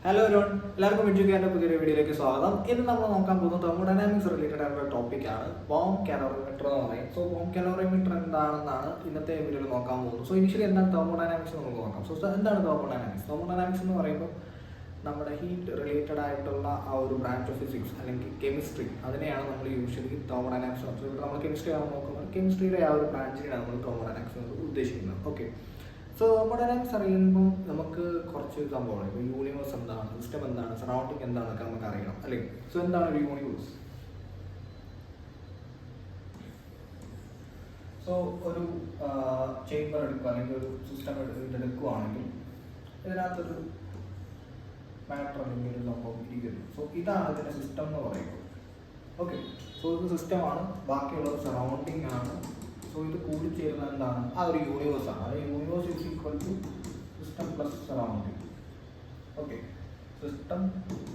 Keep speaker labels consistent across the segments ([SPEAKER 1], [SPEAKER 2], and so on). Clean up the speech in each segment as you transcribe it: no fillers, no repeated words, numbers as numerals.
[SPEAKER 1] Hello everyone, എല്ലാവർക്കും എഡ്യൂക്കേഷൻ്റെ പുതിയൊരു വീഡിയോയിലേക്ക് സ്വാഗതം. ഇന്ന് നമ്മൾ നോക്കാൻ പോകുന്നത് തെർമോഡൈനാമിക്സ് റിലേറ്റഡ് ആയിട്ടുള്ള ടോപ്പിക്കാണ് ബോംബ് കാലോറിമീറ്റർ എന്ന് പറയും. സോ ബോംബ് കാലോറിമീറ്റർ എന്താണെന്നാണ് ഇന്നത്തെ വീഡിയോയിൽ നോക്കാൻ പോകുന്നത്. സോ ഇനിഷ്യലി എന്താണ് തെർമോഡൈനാമിക്സ് നമുക്ക് നോക്കാം. സോ എന്താണ് തെർമോഡൈനാമിക്സ്? തെർമോഡൈനാമിക്സ് എന്ന് പറയുമ്പോൾ നമ്മുടെ ഹീറ്റ് റിലേറ്റഡ് ആയിട്ടുള്ള ആ ഒരു ബ്രാഞ്ച് ഓഫ് ഫിസിക്സ് അല്ലെങ്കിൽ കെമിസ്ട്രി, അതിനെയാണ് നമ്മൾ യൂഷ്വലി തെർമോഡൈനാമിക്സ്. ഇവിടെ നമ്മൾ കെമിസ്ട്രി ആണ് നോക്കുന്നത്. കെമിസ്ട്രിയുടെ ആ ഒരു ബ്രാഞ്ചിനെയാണ് നമ്മൾ തെർമോഡൈനാമിക്സ് ഉദ്ദേശിക്കുന്നത്. ഓക്കെ, സോ തെർമോഡൈനാമിക്സ് അറിയുമ്പോൾ നമുക്ക് കുറച്ച് സംഭവമാണ്. ഇപ്പോൾ യൂണിവേഴ്സ് എന്താണ്, സിസ്റ്റം എന്താണ്, സറൗണ്ടിങ് എന്താണെന്നൊക്കെ നമുക്ക് അറിയണം അല്ലേ. സോ എന്താണ് ഒരു യൂണിവേഴ്സ്? സോ ഒരു ചേംബർ എടുക്കുക അല്ലെങ്കിൽ ഒരു സിസ്റ്റം എടുക്കുകയാണെങ്കിൽ ഇതിനകത്തൊരു മാറ്റർ അല്ലെങ്കിൽ ഒരു സംഭവം ഇരിക്കുന്നു. സോ ഇതാണ് ഇതിൻ്റെ സിസ്റ്റം എന്ന് പറയുന്നത്. ഓക്കെ, സോ ഇത് സിസ്റ്റമാണ്, ബാക്കിയുള്ളത് സറൗണ്ടിങ് ആണ്. സോ ഇത് കൂടിച്ചേരുന്ന എന്താണ്? ആ ഒരു യൂണിവേഴ്സ് ആണ്. അത് universe is equal to system plus surrounding. Okay, system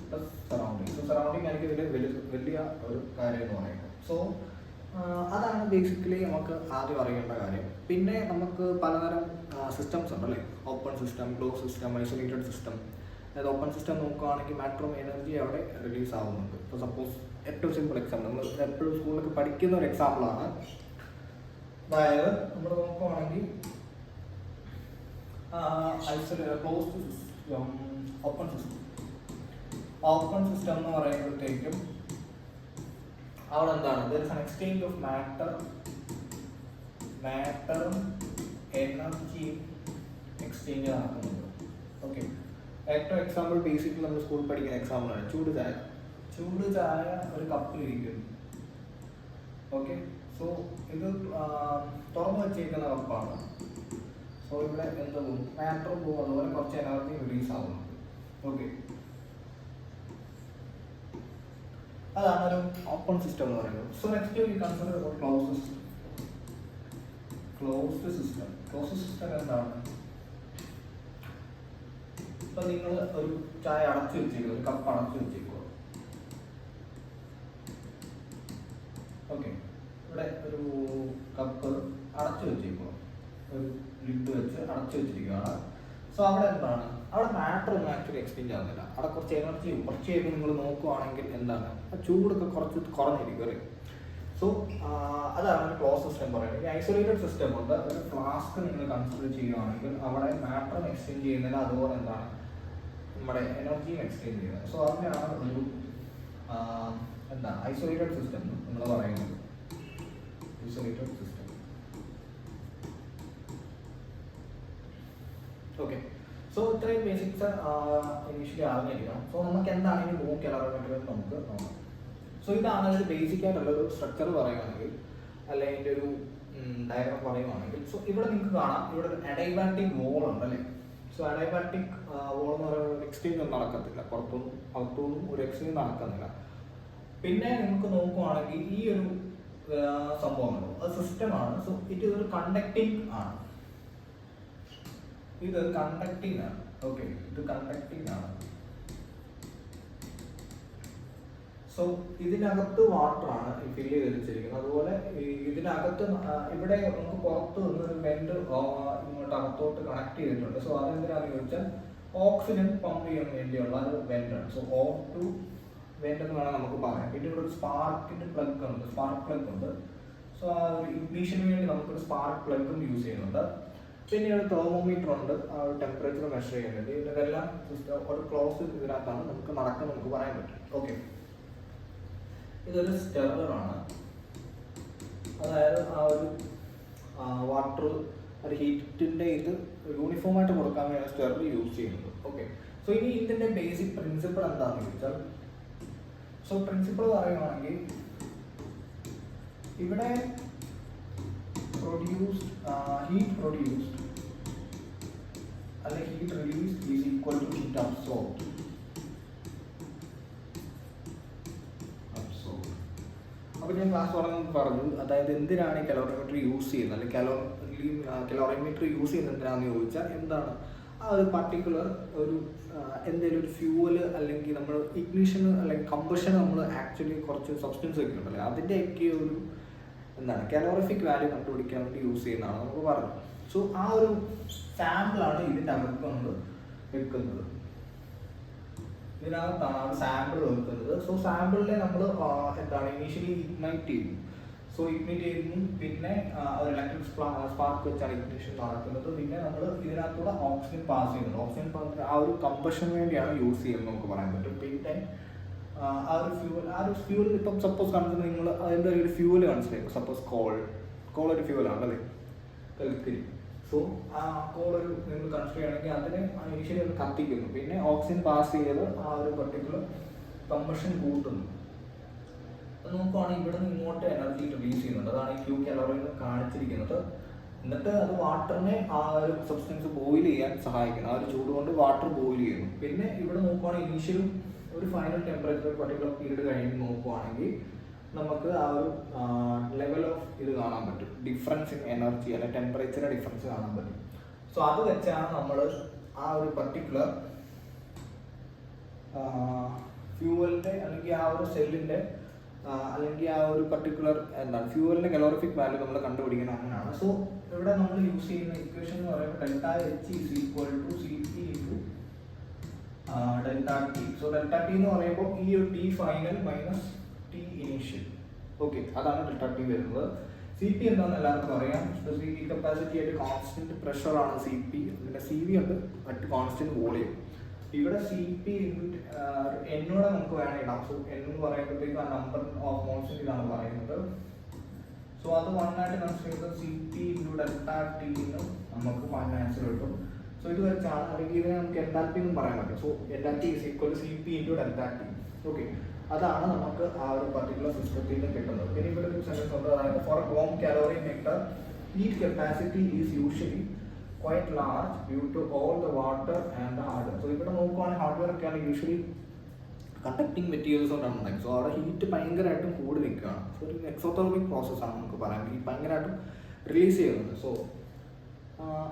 [SPEAKER 1] plus surrounding. So surrounding ആയിരിക്കും ഇതിൽ വലിയ ഒരു കാര്യം എന്ന് പറയുന്നത്. സോ അതാണ് ബേസിക്കലി നമുക്ക് ആദ്യം അറിയേണ്ട കാര്യം. പിന്നെ നമുക്ക് പലതരം സിസ്റ്റംസ് ഉണ്ട് അല്ലേ. Open system, close system, isolated system. അതായത് ഓപ്പൺ സിസ്റ്റം നോക്കുകയാണെങ്കിൽ മാക്സിമം എനർജി അവിടെ റിലീസ് ആവുന്നുണ്ട്. ഇപ്പോൾ സപ്പോസ് ഏറ്റവും സിമ്പിൾ എക്സാമ്പിൾ, നമ്മൾ എപ്പോഴും സ്കൂളിലൊക്കെ പഠിക്കുന്ന ഒരു എക്സാമ്പിളാണ്. അതായത് നമ്മൾ നോക്കുകയാണെങ്കിൽ closed system, open system. Open system എന്ന് പറയുമ്പോഴത്തേക്കും അവിടെ എന്താണ്? There is an exchange of മാറ്ററും എനർജിയും എക്സ്ചേഞ്ച് നടക്കുന്നുണ്ട്. ഓക്കെ, ഏറ്റവും എക്സാമ്പിൾ ബേസിക്കലി നമ്മൾ സ്കൂളിൽ പഠിക്കുന്ന എക്സാമ്പിളാണ് ചൂട് ചായ. ചൂട് ചായ ഒരു കപ്പിൽ ഇരിക്കുന്നു. ഓക്കെ, സോ ഇത് തുറന്നു വെച്ചിരിക്കുന്ന കപ്പാണ്. സോ ഇവിടെ എന്ത് പോകും? മാറ്ററും പോകും, അതുപോലെ കുറച്ച് എനർജി റിലീസ് ആവുന്നുണ്ട്. ഓക്കെ, അതാണ് ഒരു ഓപ്പൺ സിസ്റ്റം എന്ന് പറയുന്നത്. So next we consider closed system. Closed system, closed system എന്താണ്? ഇപ്പൊ നിങ്ങൾ ഒരു ചായ അടച്ചു വെച്ചേക്കുക, ഒരു കപ്പ് അടച്ചു വെച്ചേക്കുക. ഓക്കെ, ഇവിടെ ഒരു കപ്പ് അടച്ചു വെച്ചേക്കുക, ഒരു ലിഡ് വെച്ച് അടച്ചു വെച്ചിരിക്കുകയാണ്. സോ അവിടെ എന്താണ്? അവിടെ മാറ്റർ ഒന്നും ആക്ച്വലി എക്സ്ചേഞ്ച് ആകുന്നില്ല. അവിടെ കുറച്ച് എനർജി കുറച്ച് കഴിയുമ്പോൾ നിങ്ങൾ നോക്കുവാണെങ്കിൽ എന്താണ്? ആ ചൂടൊക്കെ കുറച്ച് കുറഞ്ഞിരിക്കും അല്ലേ. സോ അതാണ് ഒരു ക്ലോസ് സിസ്റ്റം പറയുന്നത്. ഈ ഐസൊലേറ്റഡ് സിസ്റ്റം കൊണ്ട് ഒരു ഫ്ലാസ്ക് നിങ്ങൾ കൺസിഡർ ചെയ്യുകയാണെങ്കിൽ അവിടെ മാറ്ററും എക്സ്ചേഞ്ച് ചെയ്യുന്നില്ല, അതുപോലെ എന്താണ് നമ്മുടെ എനർജിയും എക്സ്ചേഞ്ച് ചെയ്യുന്നത്. സോ അതിനാണ് ഒരു എന്താ ഐസൊലേറ്റഡ് സിസ്റ്റം നമ്മൾ പറയുന്നത്. Isolated system. ഓക്കെ, സോ ഇത്രയും ബേസിക്സ് ഇനീഷ്യലി അറിഞ്ഞിരിക്കണം. സോ നമുക്ക് എന്താണ് ഈ ബോംബ് കാലോറിമീറ്റർ എന്ന് നമുക്ക് നോക്കാം. സോ ഇതാണ് ഒരു ബേസിക് ആയിട്ടുള്ള ഒരു സ്ട്രക്ചർ പറയുകയാണെങ്കിൽ, അല്ലെങ്കിൽ ഇതിൻ്റെ ഒരു ഡയഗ്രാം പറയുകയാണെങ്കിൽ, സോ ഇവിടെ നിങ്ങൾക്ക് കാണാം, ഇവിടെ ഒരു അഡൈബാറ്റിക് വോൾ ഉണ്ട് അല്ലേ. സോ അഡൈബാറ്റിക് വോൾ എന്ന് പറയുന്നത് എക്സ്ചേഞ്ച് ഒന്നും നടക്കത്തില്ല, പുറത്തുനിന്നും അകത്തുനിന്നും ഒരു എക്സ്ചേഞ്ച് നടക്കുന്നില്ല. പിന്നെ നിങ്ങൾക്ക് നോക്കുവാണെങ്കിൽ ഈ ഒരു സംഭവമുണ്ടോ, അത് സിസ്റ്റമാണ്. സോ ഇത് ഒരു കണ്ടക്റ്റിംഗ് ആണ്. ഇത് കണ്ടക്റ്റിംഗ് ആണ്. ഓക്കെ, ഇത് കണ്ടക്റ്റിംഗ് ആണ്. സോ ഇതിനകത്ത് വാട്ടർ ആണ് ഫില്ല് ചെയ്ത് വെച്ചിരിക്കുന്നത്. അതുപോലെ ഇതിനകത്ത് ഇവിടെ നമുക്ക് പുറത്ത് നിന്ന് ഒരു വെന്റ് ഇങ്ങോട്ട് അകത്തോട്ട് കണക്ട് ചെയ്തിട്ടുണ്ട്. സോ അതെന്തിനാണെന്ന് ചോദിച്ചാൽ ഓക്സിജൻ പമ്പ് ചെയ്യാൻ വേണ്ടിയുള്ള ഒരു വെന്റാണ്. സോ O2 വെന്റ് എന്ന് വേണം നമുക്ക് പറയാം. പിന്നെ ഇവിടെ ഒരു സ്പാർക്ക് പ്ലഗ് ഉണ്ട്. സോ ആ ഒരു ഇഗ്നീഷന് വേണ്ടി നമുക്കൊരു സ്പാർക്ക് പ്ലഗും യൂസ് ചെയ്യുന്നുണ്ട്. പിന്നെ ഒരു തെർമോമീറ്റർ ഉണ്ട്, ആ ഒരു ടെമ്പറേച്ചർ മെഷർ ചെയ്യുന്നുണ്ട്. ഇതെല്ലാം ഒരു ക്ലോസ് ഇതിനകത്താണ് നമുക്ക് നടക്കുന്നത് നമുക്ക് പറയാൻ പറ്റും. ഓക്കെ, ഇതൊരു സ്റ്റെററാണ്. അതായത് ആ ഒരു വാട്ടർ ഒരു ഹീറ്റിൻ്റെ ഇത് യൂണിഫോം ആയിട്ട് കൊടുക്കാൻ വേണ്ടി സ്റ്റെറർ യൂസ് ചെയ്യുന്നത്. ഓക്കെ, സോ ഇനി ഇതിൻ്റെ ബേസിക് പ്രിൻസിപ്പിൾ എന്താണെന്ന് ചോദിച്ചാൽ, സോ പ്രിൻസിപ്പിൾ പറയുകയാണെങ്കിൽ ഇവിടെ heat produced അല്ലെങ്കിൽ heat released is equal to heat absorbed. അപ്പോൾ ഞാൻ ക്ലാസ് തുടങ്ങുമ്പോൾ പറഞ്ഞു, അതായത് എന്തിനാണ് ഈ കലോറിമീറ്റർ യൂസ് ചെയ്യുന്നത്, അല്ലെങ്കിൽ കലോറിമീറ്റർ യൂസ് ചെയ്യുന്നത് എന്തിനാണെന്ന് ചോദിച്ചാൽ എന്താണ് ആ ഒരു പർട്ടിക്കുലർ ഒരു എന്തെങ്കിലും ഒരു ഫ്യൂവല് അല്ലെങ്കിൽ നമ്മൾ ഇഗ്നിഷൻ അല്ലെങ്കിൽ കമ്പഷൻ നമ്മൾ ആക്ച്വലി കുറച്ച് സബ്സ്റ്റൻസ് ഒക്കെ ഉണ്ടല്ലോ, അതിൻ്റെയൊക്കെ ഒരു എന്താണ് കാലോറിഫിക് വാല്യൂ കണ്ടുപിടിക്കാൻ വേണ്ടി യൂസ് ചെയ്യുന്നതാണ് നമുക്ക് പറഞ്ഞു. സോ ആ ഒരു സാമ്പിളാണ് ഇതിൻ്റെ അകത്ത് നമ്മൾ വെക്കുന്നത്. ഇതിനകത്താണ് ആ സാമ്പിൾ വെക്കുന്നത്. സോ സാമ്പിളിനെ നമ്മൾ എന്താണ് ഇനീഷ്യലി ഇഗ്നൈറ്റ് ചെയ്യും. സോ ഇഗ്നൈറ്റ് ചെയ്യുന്നു, പിന്നെ ഒരു ഇലക്ട്രിക് സ്പാർക്ക് വെച്ചാണ് ഇഗ്നിഷൻ നടക്കുന്നത്. പിന്നെ നമ്മൾ ഇതിനകത്തൂടെ ഓക്സിജൻ പാസ് ചെയ്യുന്നുണ്ട്. ഓക്സിജൻ പാസ് ആ ഒരു കമ്പഷൻ വേണ്ടിയാണ് യൂസ് ചെയ്യുന്നത് നമുക്ക് പറയാൻ പറ്റും. പിന്നെ ആ ഒരു ഫ്യൂവൽ ഇപ്പം സപ്പോസ് കാണിക്കുന്നത് നിങ്ങൾ അതിൻ്റെ ഒരു ഫ്യൂവൽ മനസ്സിലായി. സപ്പോസ് കോൾ ഒരു ഫ്യൂവലാണ് അല്ലേ, കൽക്കരി. സോ ആ കോൾ ഒരു നിങ്ങൾ കൺസിഡർ ചെയ്യുകയാണെങ്കിൽ അതിനെ ഇനീഷ്യലി ഒന്ന് കത്തിക്കുന്നു, പിന്നെ ഓക്സിജൻ പാസ് ചെയ്ത് ആ ഒരു പർട്ടിക്കുലർ കമ്പഷൻ കൂട്ടുന്നു. നോക്കുവാണെങ്കിൽ ഇവിടെ നിന്ന് ഇങ്ങോട്ട് എനർജി റിലീസ് ചെയ്യുന്നുണ്ട്. അതാണ് ഈ Q കലോറിയിൽ കാണിച്ചിരിക്കുന്നത്. എന്നിട്ട് അത് വാട്ടറിനെ ആ ഒരു സബ്സ്റ്റൻസ് ബോയിൽ ചെയ്യാൻ സഹായിക്കുന്നു. ആ ഒരു ചൂട് കൊണ്ട് വാട്ടർ ബോയിൽ ചെയ്യുന്നു. പിന്നെ ഇവിടെ നോക്കുവാണെങ്കിൽ ഇനീഷ്യലും ഒരു ഫൈനൽ ടെമ്പറേച്ചർ പർട്ടിക്കുലർ പീരീഡ് കഴിഞ്ഞ് നോക്കുവാണെങ്കിൽ നമുക്ക് ആ ഒരു ലെവൽ ഓഫ് ഇത് കാണാൻ പറ്റും, ഡിഫറൻസ് ഇൻ എനർജി അല്ലെങ്കിൽ ടെമ്പറേച്ചറിന്റെ ഡിഫറൻസ് കാണാൻ പറ്റും. സോ അത് വെച്ചാണ് നമ്മൾ ആ ഒരു പർട്ടിക്കുലർ ഫ്യൂവലിന്റെ അല്ലെങ്കിൽ ആ ഒരു സെല്ലിന്റെ അല്ലെങ്കിൽ ആ ഒരു പർട്ടിക്കുലർ എന്താണ് ഫ്യൂവലിന്റെ കലോറിഫിക് വാല്യൂ നമ്മൾ കണ്ടുപിടിക്കുന്നത് അങ്ങനെയാണ്. സോ ഇവിടെ നമ്മൾ യൂസ് ചെയ്യുന്ന ഇക്വേഷൻ എന്ന് പറയുമ്പോൾ ΔH is equal to Cp into ΔT. So ΔT എന്ന് പറയുമ്പോൾ ഈ ഒരു T final minus T initial. Okay, അതാണ് ΔT വരുന്നത്. Cp എന്താണെന്ന് എല്ലാവർക്കും അറിയാം. സ്പെസിഫിക് കപ്പാസിറ്റി ആയിട്ട് കോൺസ്റ്റന്റ് പ്രഷർ ആണ് Cp. പിന്നെ Cv ഉണ്ട് അറ്റ് കോൺസ്റ്റന്റ് വോളിയം. ഇവിടെ Cp എന്നോടെ നമുക്ക് വേണം ഇടാം. സോ എന്ന് പറയുമ്പോഴത്തേക്ക് ആ നമ്പർ ഓഫ് മോൾസിന്റെ ഇതാണ് പറയുന്നത്. സോ അത് 1 ആയിട്ട് കൺസിഡർ ചെയ്ത് Cp into ΔT എന്ന് നമുക്ക് ഫൈനൽ ആൻസർ കിട്ടും. സോ ഇത് വെച്ചാണ്, അല്ലെങ്കിൽ ഇതിനെ നമുക്ക് എൻതാൽപ്പി എന്നും പറയാൻ പറ്റും. So ΔT is equal to Cp into ΔT. Okay, അതാണ് നമുക്ക് ആ ഒരു പർട്ടിക്കുലർ സിസ്റ്റത്തിൽ നിന്ന് കിട്ടുന്നത്. പിന്നെ ഇവിടെ ഒരു സെൻറ്റൻസ് ഉണ്ട്, അതായത് four A 1 calorie nectar heat capacity is usually quite large due to all the water and the hardware. So ഇവിടെ നോക്കുവാണെങ്കിൽ ഹാർഡ്വെയർ ഒക്കെയാണ് യൂഷ്വലി കണ്ടക്ടിങ് മെറ്റീരിയൽസ് കൊണ്ടാണ് ഉണ്ടായത്. സോ അവിടെ ഹീറ്റ് ഭയങ്കരമായിട്ടും കൂടി നിൽക്കുകയാണ്. സോ ഒരു എക്സോതെർമിക് പ്രോസസ്സാണ് നമുക്ക് പറയാൻ, ഈ ഭയങ്കരമായിട്ടും റിലീസ് ചെയ്യുന്നത്. സോ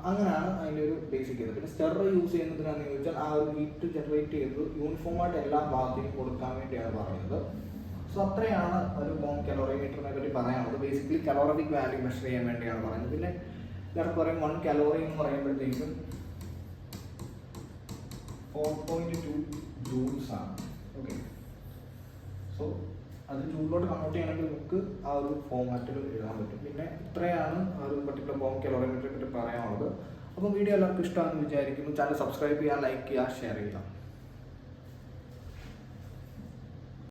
[SPEAKER 1] അങ്ങനെയാണ് അതിൻ്റെ ഒരു ബേസിക് ചെയ്തത്. പിന്നെ സ്റ്റെറർ യൂസ് ചെയ്യുന്നതിനാന്ന് ചോദിച്ചാൽ ആ ഒരു ഹീറ്റ് ജനറേറ്റ് ചെയ്ത് യൂണിഫോമായിട്ട് എല്ലാ ഭാഗത്തേക്കും കൊടുക്കാൻ വേണ്ടിയാണ് പറയുന്നത്. സോ അത്രയാണ് ഒരു ബോം കലോറിമീറ്ററിനെ പറ്റി പറയാനുള്ളത്. ബേസിക്കലി കലോറിഫിക് വാല്യൂ മെഷർ ചെയ്യാൻ വേണ്ടിയാണ് പറയുന്നത്. പിന്നെ എല്ലാവർക്കും പറയും 1 കലോറി എന്ന് പറയുമ്പോഴത്തേക്കും 4.2 ജൂൾസ് ആണ്. ഓക്കെ, സോ അത് ജൂളിലോട്ട് കൺവേർട്ട് ചെയ്യണമെങ്കിൽ നമുക്ക് ആ ഒരു ഫോമാറ്റിൽ എഴുതാൻ പറ്റും. പിന്നെ ഇത്രയാണ് ആ ഒരു പർട്ടിക്കുലർ ബോം കലോറിമീറ്ററിനെ പറ്റി പറയാനുള്ളത്. അപ്പോൾ വീഡിയോ എല്ലാവർക്കും ഇഷ്ടമാണെന്ന് വിചാരിക്കുന്നു. ചാനൽ സബ്സ്ക്രൈബ് ചെയ്യുക, ലൈക്ക് ചെയ്യുക, ഷെയർ ചെയ്യുക.